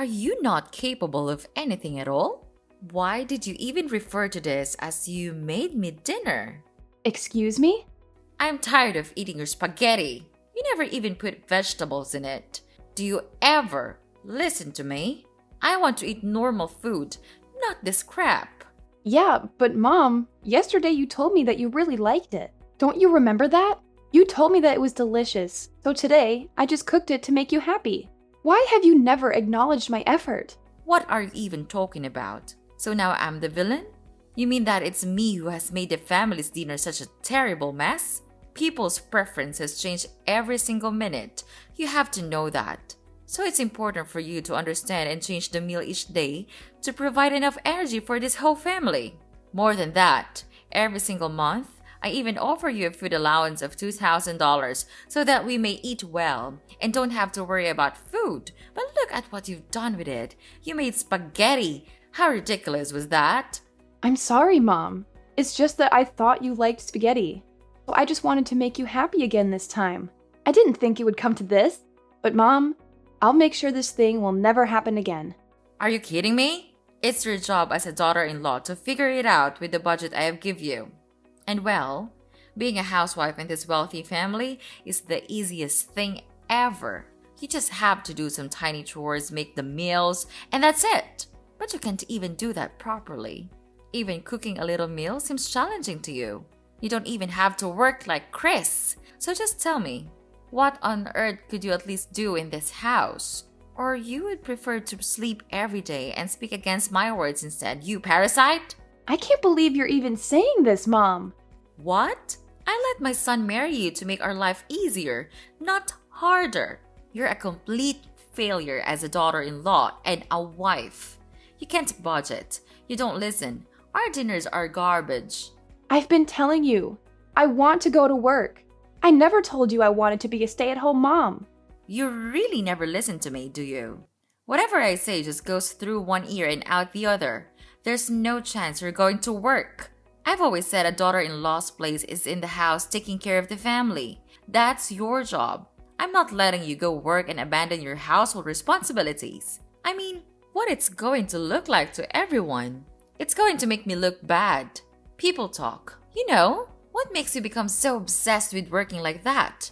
Are you not capable of anything at all? Why did you even refer to this as you made me dinner? Excuse me? I'm tired of eating your spaghetti. You never even put vegetables in it. Do you ever listen to me? I want to eat normal food, not this crap. Yeah, but Mom, yesterday you told me that you really liked it. Don't you remember that? You told me that it was delicious, so today I just cooked it to make you happy. Why have you never acknowledged my effort? What are you even talking about? So now I'm the villain? You mean that it's me who has made the family's dinner such a terrible mess? People's preferences change every single minute. You have to know that. So it's important for you to understand and change the meal each day to provide enough energy for this whole family. More than that, every single month, I even offer you a food allowance of $2,000 so that we may eat well and don't have to worry about food. But look at what you've done with it. You made spaghetti. How ridiculous was that? I'm sorry, Mom. It's just that I thought you liked spaghetti. So I just wanted to make you happy again this time. I didn't think it would come to this. But Mom, I'll make sure this thing will never happen again. Are you kidding me? It's your job as a daughter-in-law to figure it out with the budget I have give you. And well, being a housewife in this wealthy family is the easiest thing ever. You just have to do some tiny chores, make the meals, and that's it. But you can't even do that properly. Even cooking a little meal seems challenging to you. You don't even have to work like Kris. So just tell me, what on earth could you at least do in this house? Or you would prefer to sleep every day and speak against my words instead, you parasite? I can't believe you're even saying this, Mom. What? I let my son marry you to make our life easier, not harder. You're a complete failure as a daughter-in-law and a wife. You can't budget. You don't listen. Our dinners are garbage. I've been telling you, I want to go to work. I never told you I wanted to be a stay-at-home mom. You really never listen to me, do you? Whatever I say just goes through one ear and out the other. There's no chance you're going to work. I've always said a daughter-in-law's place is in the house taking care of the family. That's your job. I'm not letting you go work and abandon your household responsibilities. I mean, what it's going to look like to everyone. It's going to make me look bad. People talk. You know, what makes you become so obsessed with working like that?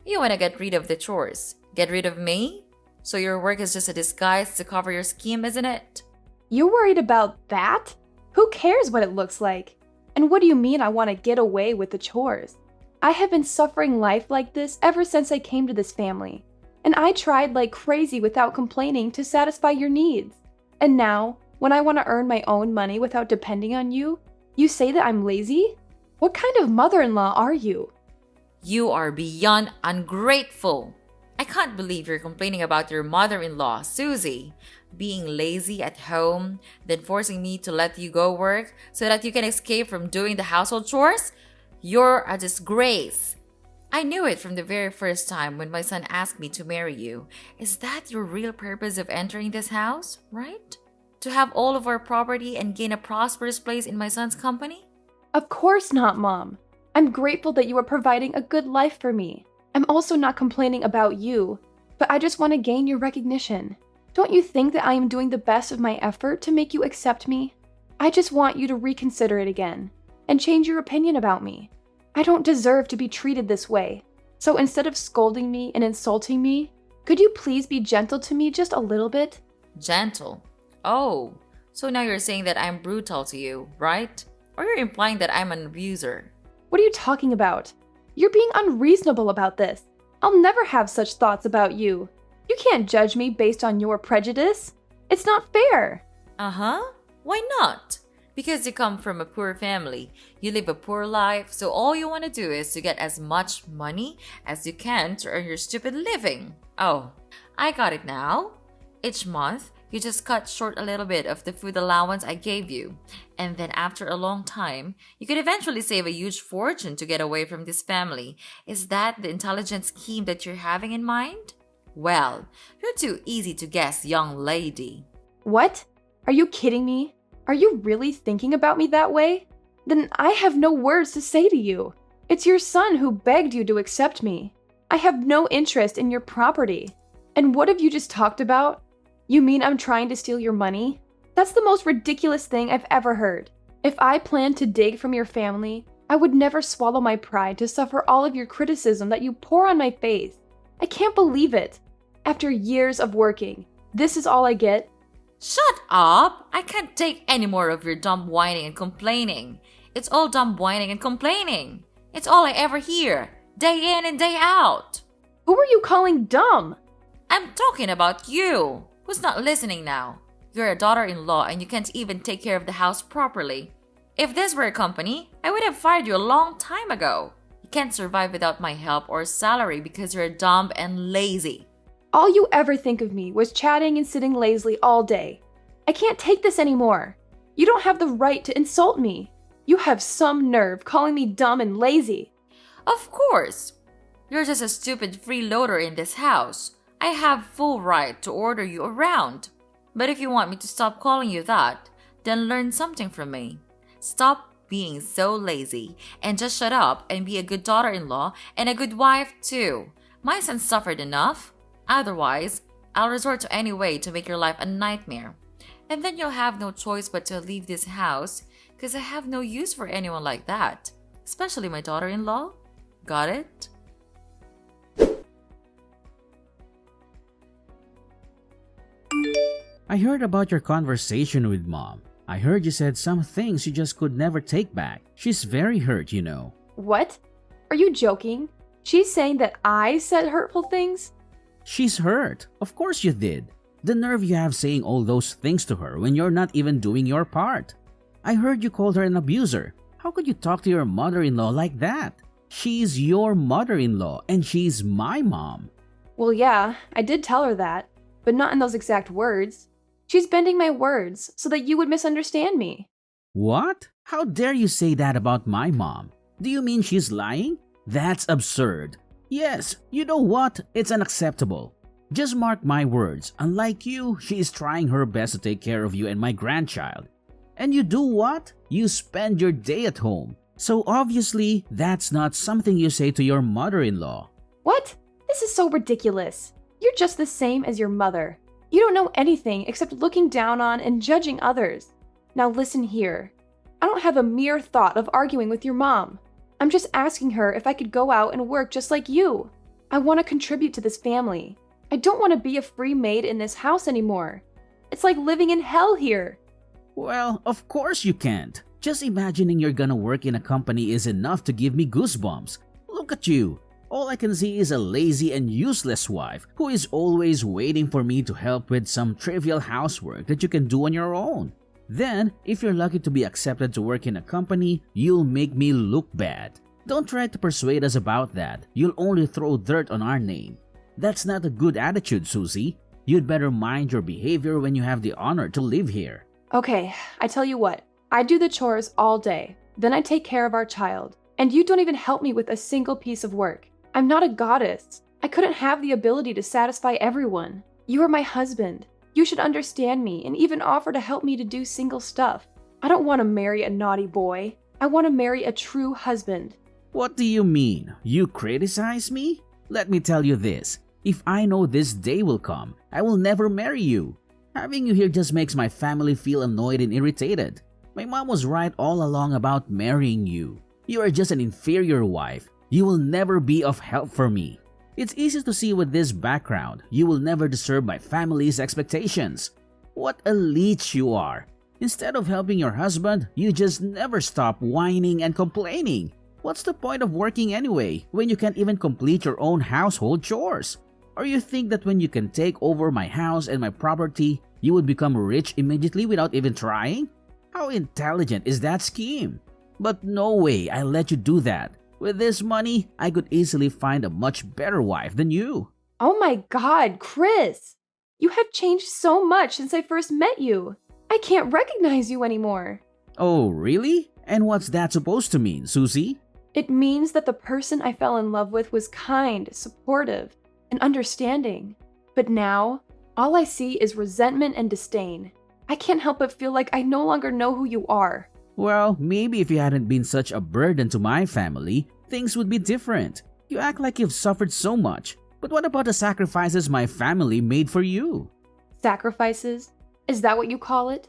You want to get rid of the chores. Get rid of me? So your work is just a disguise to cover your scheme, isn't it? You're worried about that? Who cares what it looks like? And what do you mean I want to get away with the chores? I have been suffering life like this ever since I came to this family. And I tried like crazy without complaining to satisfy your needs. And now, when I want to earn my own money without depending on you, you say that I'm lazy? What kind of mother-in-law are you? You are beyond ungrateful. I can't believe you're complaining about your mother-in-law, Susie, being lazy at home, then forcing me to let you go work so that you can escape from doing the household chores. You're a disgrace. I knew it from the very first time when my son asked me to marry you. Is that your real purpose of entering this house, right? To have all of our property and gain a prosperous place in my son's company? Of course not, Mom. I'm grateful that you are providing a good life for me. I'm also not complaining about you, but I just want to gain your recognition. Don't you think that I am doing the best of my effort to make you accept me? I just want you to reconsider it again and change your opinion about me. I don't deserve to be treated this way. So instead of scolding me and insulting me, could you please be gentle to me just a little bit? Gentle? Oh, so now you're saying that I'm brutal to you, right? Or you're implying that I'm an abuser? What are you talking about? You're being unreasonable about this. I'll never have such thoughts about you. You can't judge me based on your prejudice. It's not fair. Why not? Because you come from a poor family. You live a poor life, so all you want to do is to get as much money as you can to earn your stupid living. Oh, I got it now. Each month, you just cut short a little bit of the food allowance I gave you. And then after a long time, you could eventually save a huge fortune to get away from this family. Is that the intelligent scheme that you're having in mind? Well, you're too easy to guess, young lady. What? Are you kidding me? Are you really thinking about me that way? Then I have no words to say to you. It's your son who begged you to accept me. I have no interest in your property. And what have you just talked about? You mean I'm trying to steal your money? That's the most ridiculous thing I've ever heard. If I planned to dig from your family, I would never swallow my pride to suffer all of your criticism that you pour on my face. I can't believe it. After years of working, this is all I get? Shut up! I can't take any more of your dumb whining and complaining. It's all dumb whining and complaining. It's all I ever hear, day in and day out. Who are you calling dumb? I'm talking about you. Who's not listening now? You're a daughter-in-law and you can't even take care of the house properly. If this were a company, I would have fired you a long time ago. You can't survive without my help or salary because you're dumb and lazy. All you ever think of me was chatting and sitting lazily all day. I can't take this anymore. You don't have the right to insult me. You have some nerve calling me dumb and lazy. Of course. You're just a stupid freeloader in this house. I have full right to order you around. But if you want me to stop calling you that, then learn something from me. Stop being so lazy and just shut up and be a good daughter-in-law and a good wife too. My son suffered enough. Otherwise, I'll resort to any way to make your life a nightmare. And then you'll have no choice but to leave this house because I have no use for anyone like that. Especially my daughter-in-law. Got it? I heard about your conversation with Mom. I heard you said some things you just could never take back. She's very hurt, you know. What? Are you joking? She's saying that I said hurtful things? She's hurt. Of course you did. The nerve you have saying all those things to her when you're not even doing your part. I heard you called her an abuser. How could you talk to your mother-in-law like that? She's your mother-in-law and she's my mom. Well, yeah, I did tell her that, but not in those exact words. She's bending my words so that you would misunderstand me. What? How dare you say that about my mom? Do you mean she's lying? That's absurd. Yes, you know what? It's unacceptable. Just mark my words. Unlike you, she is trying her best to take care of you and my grandchild. And you do what? You spend your day at home. So obviously, that's not something you say to your mother-in-law. What? This is so ridiculous. You're just the same as your mother. You don't know anything except looking down on and judging others. Now listen here. I don't have a mere thought of arguing with your mom. I'm just asking her if I could go out and work just like you. I want to contribute to this family. I don't want to be a free maid in this house anymore. It's like living in hell here. Well, of course you can't. Just imagining you're gonna work in a company is enough to give me goosebumps. Look at you. All I can see is a lazy and useless wife who is always waiting for me to help with some trivial housework that you can do on your own. Then, if you're lucky to be accepted to work in a company, you'll make me look bad. Don't try to persuade us about that. You'll only throw dirt on our name. That's not a good attitude, Susie. You'd better mind your behavior when you have the honor to live here. Okay, I tell you what. I do the chores all day. Then I take care of our child. And you don't even help me with a single piece of work. I'm not a goddess. I couldn't have the ability to satisfy everyone. You are my husband. You should understand me and even offer to help me to do single stuff. I don't want to marry a naughty boy. I want to marry a true husband. What do you mean? You criticize me? Let me tell you this. If I know this day will come, I will never marry you. Having you here just makes my family feel annoyed and irritated. My mom was right all along about marrying you. You are just an inferior wife. You will never be of help for me. It's easy to see with this background, you will never deserve my family's expectations. What a leech you are. Instead of helping your husband, you just never stop whining and complaining. What's the point of working anyway, when you can't even complete your own household chores? Or you think that when you can take over my house and my property, you would become rich immediately without even trying? How intelligent is that scheme? But no way I'll let you do that. With this money, I could easily find a much better wife than you. Oh my God, Kris! You have changed so much since I first met you. I can't recognize you anymore. Oh, really? And what's that supposed to mean, Susie? It means that the person I fell in love with was kind, supportive, and understanding. But now, all I see is resentment and disdain. I can't help but feel like I no longer know who you are. Well, maybe if you hadn't been such a burden to my family, things would be different. You act like you've suffered so much. But what about the sacrifices my family made for you? Sacrifices? Is that what you call it?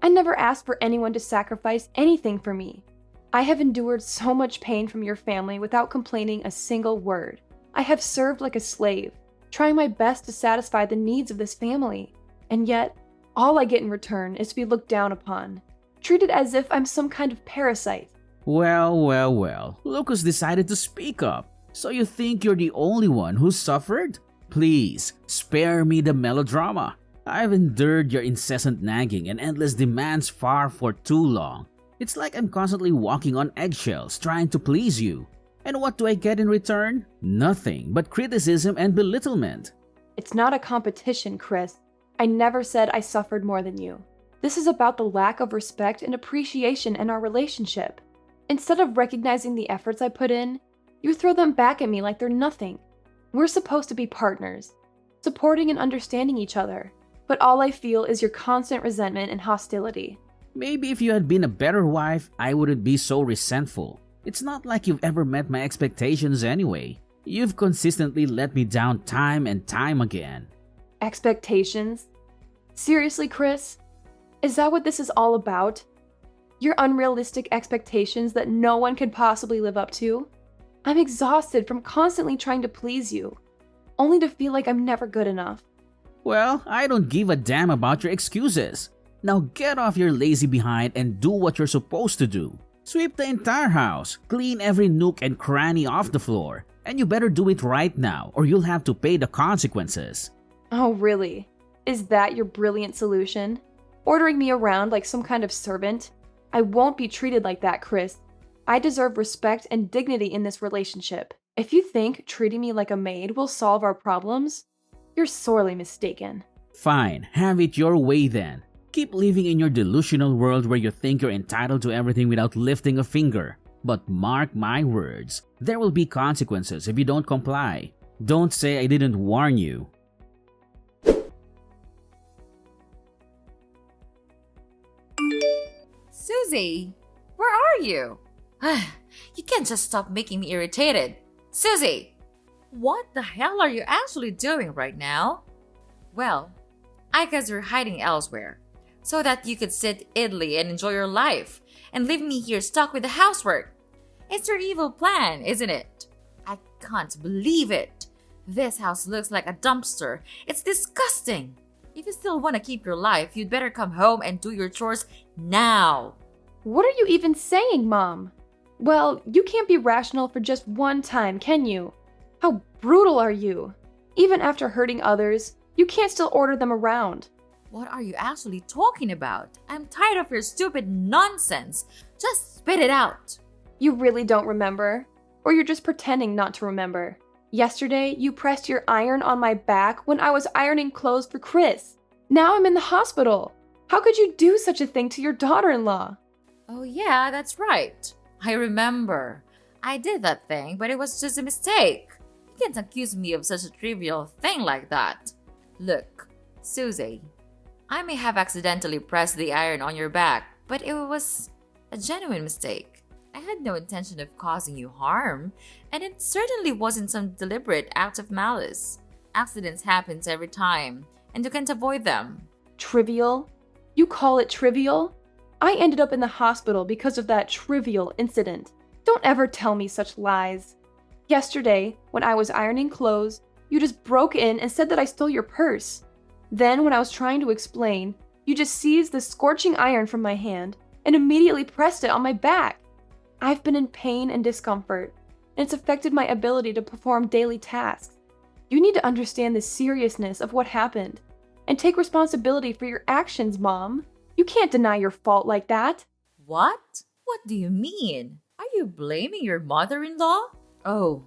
I never asked for anyone to sacrifice anything for me. I have endured so much pain from your family without complaining a single word. I have served like a slave, trying my best to satisfy the needs of this family. And yet, all I get in return is to be looked down upon, treated as if I'm some kind of parasite. Well. Look who's decided to speak up. So you think you're the only one who suffered? Please, spare me the melodrama. I've endured your incessant nagging and endless demands for too long. It's like I'm constantly walking on eggshells trying to please you. And what do I get in return? Nothing but criticism and belittlement. It's not a competition, Kris. I never said I suffered more than you. This is about the lack of respect and appreciation in our relationship. Instead of recognizing the efforts I put in, you throw them back at me like they're nothing. We're supposed to be partners, supporting and understanding each other. But all I feel is your constant resentment and hostility. Maybe if you had been a better wife, I wouldn't be so resentful. It's not like you've ever met my expectations anyway. You've consistently let me down time and time again. Expectations? Seriously, Kris? Is that what this is all about? Your unrealistic expectations that no one could possibly live up to? I'm exhausted from constantly trying to please you, only to feel like I'm never good enough. Well, I don't give a damn about your excuses. Now get off your lazy behind and do what you're supposed to do. Sweep the entire house, clean every nook and cranny off the floor, and you better do it right now or you'll have to pay the consequences. Oh, really? Is that your brilliant solution? Ordering me around like some kind of servant? I won't be treated like that, Kris. I deserve respect and dignity in this relationship. If you think treating me like a maid will solve our problems, you're sorely mistaken. Fine, have it your way then. Keep living in your delusional world where you think you're entitled to everything without lifting a finger. But mark my words, there will be consequences if you don't comply. Don't say I didn't warn you. Susie, where are you? You can't just stop making me irritated. Susie! What the hell are you actually doing right now? Well, I guess you're hiding elsewhere, so that you could sit idly and enjoy your life, and leave me here stuck with the housework. It's your evil plan, isn't it? I can't believe it. This house looks like a dumpster. It's disgusting. If you still want to keep your life, you'd better come home and do your chores now. What are you even saying, Mom? Well, you can't be rational for just one time, can you? How brutal are you? Even after hurting others, you can't still order them around. What are you actually talking about? I'm tired of your stupid nonsense. Just spit it out. You really don't remember? Or you're just pretending not to remember? Yesterday, you pressed your iron on my back when I was ironing clothes for Kris. Now I'm in the hospital. How could you do such a thing to your daughter-in-law? Oh yeah, that's right. I remember. I did that thing, but it was just a mistake. You can't accuse me of such a trivial thing like that. Look, Susie, I may have accidentally pressed the iron on your back, but it was a genuine mistake. I had no intention of causing you harm, and it certainly wasn't some deliberate act of malice. Accidents happen every time, and you can't avoid them. Trivial? You call it trivial? I ended up in the hospital because of that trivial incident. Don't ever tell me such lies. Yesterday, when I was ironing clothes, you just broke in and said that I stole your purse. Then, when I was trying to explain, you just seized the scorching iron from my hand and immediately pressed it on my back. I've been in pain and discomfort, and it's affected my ability to perform daily tasks. You need to understand the seriousness of what happened and take responsibility for your actions, Mom. You can't deny your fault like that. What? What do you mean? Are you blaming your mother-in-law? Oh,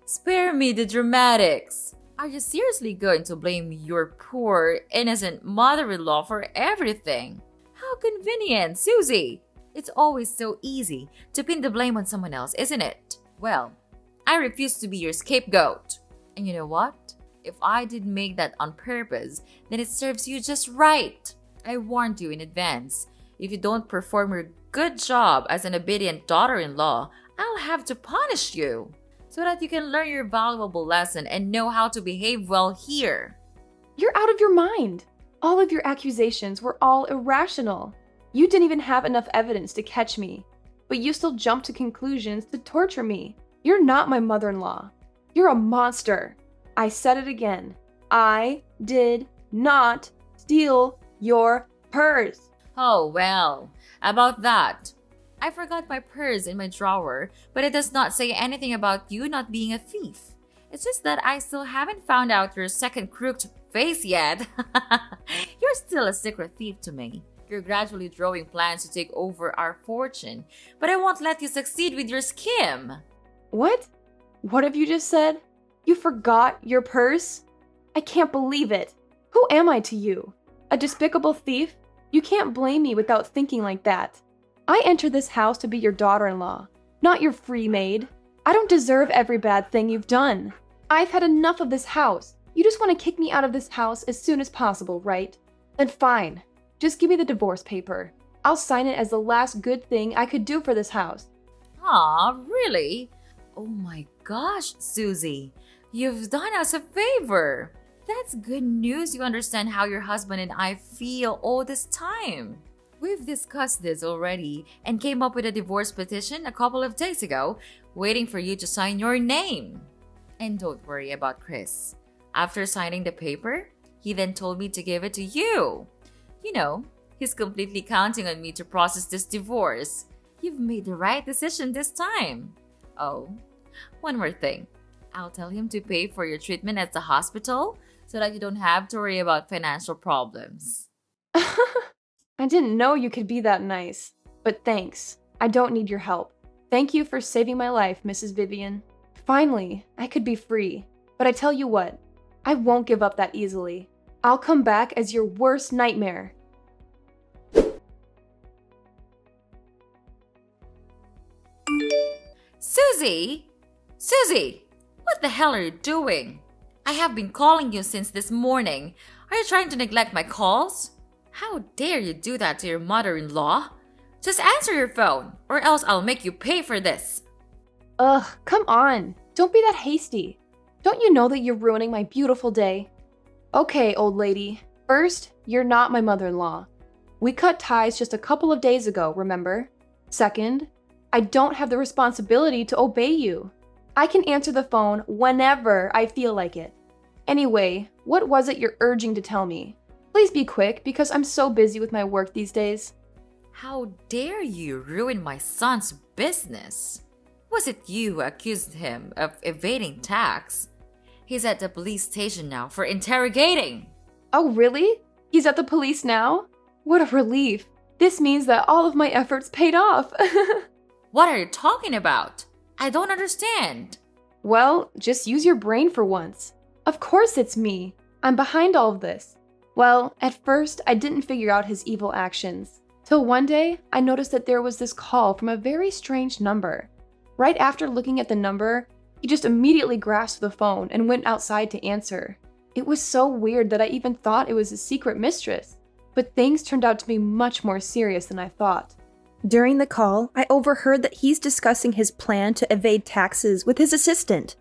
spare me the dramatics. Are you seriously going to blame your poor, innocent mother-in-law for everything? How convenient, Susie! It's always so easy to pin the blame on someone else, isn't it? Well, I refuse to be your scapegoat. And you know what? If I did make that on purpose, then it serves you just right. I warned you in advance. If you don't perform your good job as an obedient daughter-in-law, I'll have to punish you, so that you can learn your valuable lesson and know how to behave well here. You're out of your mind. All of your accusations were all irrational. You didn't even have enough evidence to catch me, but you still jumped to conclusions to torture me. You're not my mother-in-law. You're a monster. I said it again. I did not steal your purse. Oh, well, about that. I forgot my purse in my drawer, but it does not say anything about you not being a thief. It's just that I still haven't found out your second crooked face yet. You're still a secret thief to me. You're gradually drawing plans to take over our fortune, but I won't let you succeed with your scheme. What? What have you just said? You forgot your purse? I can't believe it. Who am I to you? A despicable thief? You can't blame me without thinking like that. I entered this house to be your daughter-in-law, not your free maid. I don't deserve every bad thing you've done. I've had enough of this house. You just want to kick me out of this house as soon as possible, right? Then fine. Just give me the divorce paper. I'll sign it as the last good thing I could do for this house. Aw, really? Oh my gosh, Susie. You've done us a favor. That's good news you understand how your husband and I feel all this time. We've discussed this already and came up with a divorce petition a couple of days ago, waiting for you to sign your name. And don't worry about Kris. After signing the paper, he then told me to give it to you. You know, he's completely counting on me to process this divorce. You've made the right decision this time. Oh, one more thing. I'll tell him to pay for your treatment at the hospital so that you don't have to worry about financial problems. I didn't know you could be that nice, but thanks. I don't need your help. Thank you for saving my life, Mrs. Vivian. Finally, I could be free. But I tell you what, I won't give up that easily. I'll come back as your worst nightmare. Susie! Susie! What the hell are you doing? I have been calling you since this morning. Are you trying to neglect my calls? How dare you do that to your mother-in-law? Just answer your phone, or else I'll make you pay for this. Ugh, come on. Don't be that hasty. Don't you know that you're ruining my beautiful day? Okay, old lady. First, you're not my mother-in-law. We cut ties just a couple of days ago, remember? Second, I don't have the responsibility to obey you. I can answer the phone whenever I feel like it. Anyway, what was it you're urging to tell me? Please be quick because I'm so busy with my work these days. How dare you ruin my son's business? Was it you who accused him of evading tax? He's at the police station now for interrogating. Oh, really? He's at the police now? What a relief. This means that all of my efforts paid off. What are you talking about? I don't understand. Well, just use your brain for once. Of course it's me. I'm behind all of this. Well, at first, I didn't figure out his evil actions. Till one day, I noticed that there was this call from a very strange number. Right after looking at the number, he just immediately grasped the phone and went outside to answer. It was so weird that I even thought it was his secret mistress. But things turned out to be much more serious than I thought. During the call, I overheard that he's discussing his plan to evade taxes with his assistant.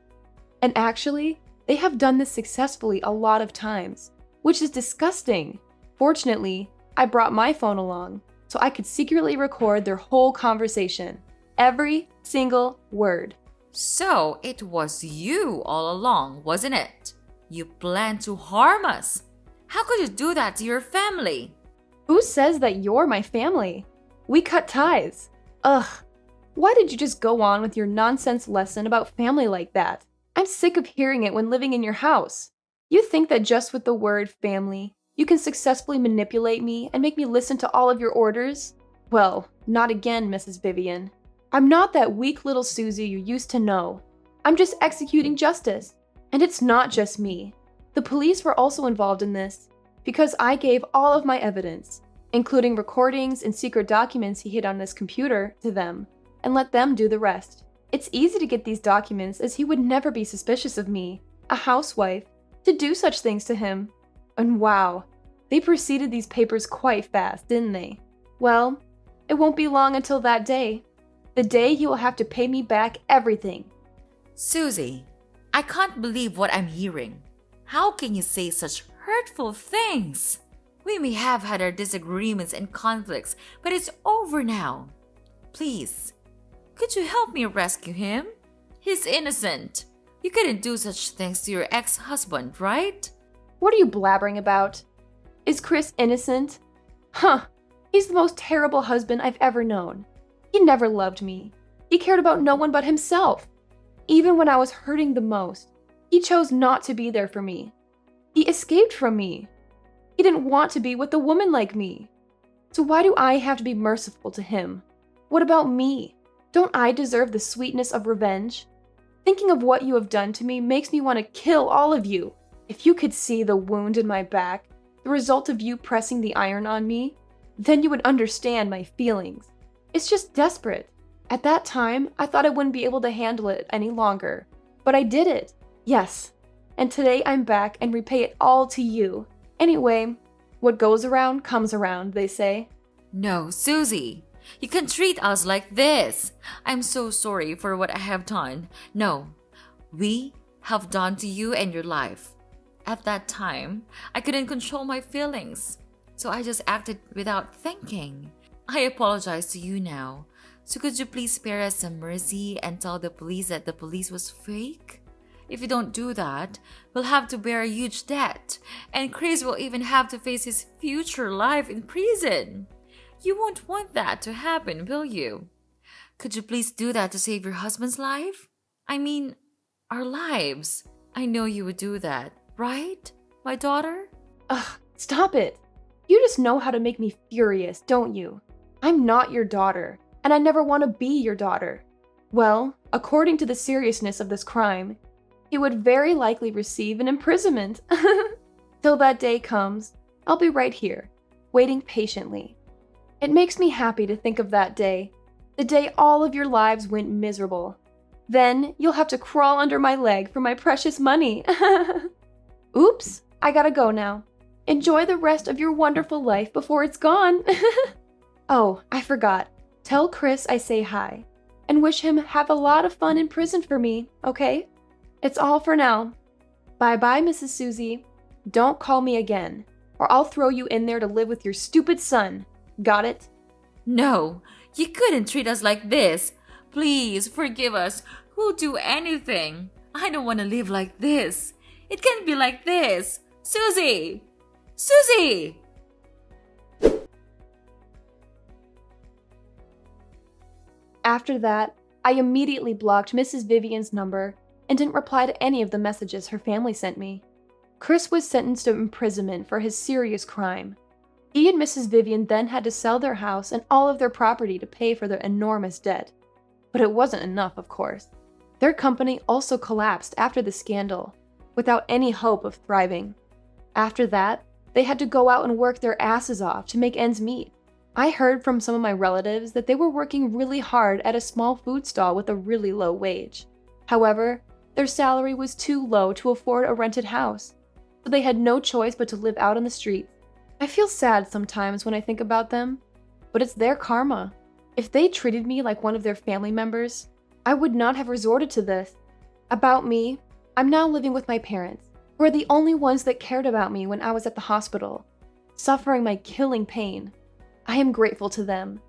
And actually, they have done this successfully a lot of times, which is disgusting. Fortunately, I brought my phone along, so I could secretly record their whole conversation. Every single word. So it was you all along, wasn't it? You planned to harm us. How could you do that to your family? Who says that you're my family? We cut ties. Ugh. Why did you just go on with your nonsense lesson about family like that? I'm sick of hearing it when living in your house. You think that just with the word family, you can successfully manipulate me and make me listen to all of your orders? Well, not again, Mrs. Vivian. I'm not that weak little Susie you used to know. I'm just executing justice. And it's not just me. The police were also involved in this because I gave all of my evidence, including recordings and secret documents he hid on his computer, to them, and let them do the rest. It's easy to get these documents as he would never be suspicious of me, a housewife, to do such things to him. And wow, they preceded these papers quite fast, didn't they? Well, it won't be long until that day. The day he will have to pay me back everything. Susie, I can't believe what I'm hearing. How can you say such hurtful things? We may have had our disagreements and conflicts, but it's over now. Please, could you help me rescue him? He's innocent. You couldn't do such things to your ex-husband, right? What are you blabbering about? Is Kris innocent? Huh, he's the most terrible husband I've ever known. He never loved me. He cared about no one but himself. Even when I was hurting the most, he chose not to be there for me. He escaped from me. He didn't want to be with a woman like me. So why do I have to be merciful to him? What about me? Don't I deserve the sweetness of revenge? Thinking of what you have done to me makes me want to kill all of you. If you could see the wound in my back, the result of you pressing the iron on me, then you would understand my feelings. It's just desperate. At that time, I thought I wouldn't be able to handle it any longer. But I did it. Yes. And today I'm back and repay it all to you. Anyway, what goes around comes around, they say. No, Susie. You can't treat us like this. I'm so sorry for what I have done. No, we have done to you and your life. At that time, I couldn't control my feelings, so I just acted without thinking. I apologize to you now. So could you please spare us some mercy and tell the police that the police was fake? If you don't do that, we'll have to bear a huge debt, and Kris will even have to face his future life in prison. You won't want that to happen, will you? Could you please do that to save your husband's life? I mean, our lives. I know you would do that, right, my daughter? Ugh, stop it. You just know how to make me furious, don't you? I'm not your daughter, and I never want to be your daughter. Well, according to the seriousness of this crime, he would very likely receive an imprisonment. Till that day comes, I'll be right here, waiting patiently. It makes me happy to think of that day, the day all of your lives went miserable. Then you'll have to crawl under my leg for my precious money. Oops, I gotta go now. Enjoy the rest of your wonderful life before it's gone. Oh, I forgot. Tell Kris I say hi, and wish him have a lot of fun in prison for me, okay? It's all for now. Bye-bye, Mrs. Susie. Don't call me again, or I'll throw you in there to live with your stupid son. Got it? No, you couldn't treat us like this. Please forgive us. We'll do anything. I don't want to live like this. It can't be like this. Susie! Susie! After that, I immediately blocked Mrs. Vivian's number and didn't reply to any of the messages her family sent me. Kris was sentenced to imprisonment for his serious crime. He and Mrs. Vivian then had to sell their house and all of their property to pay for their enormous debt. But it wasn't enough, of course. Their company also collapsed after the scandal, without any hope of thriving. After that, they had to go out and work their asses off to make ends meet. I heard from some of my relatives that they were working really hard at a small food stall with a really low wage. However, their salary was too low to afford a rented house, so they had no choice but to live out on the streets. I feel sad sometimes when I think about them, but it's their karma. If they treated me like one of their family members, I would not have resorted to this. About me, I'm now living with my parents, who are the only ones that cared about me when I was at the hospital, suffering my killing pain. I am grateful to them,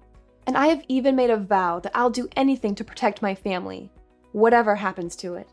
and I have even made a vow that I'll do anything to protect my family, whatever happens to it.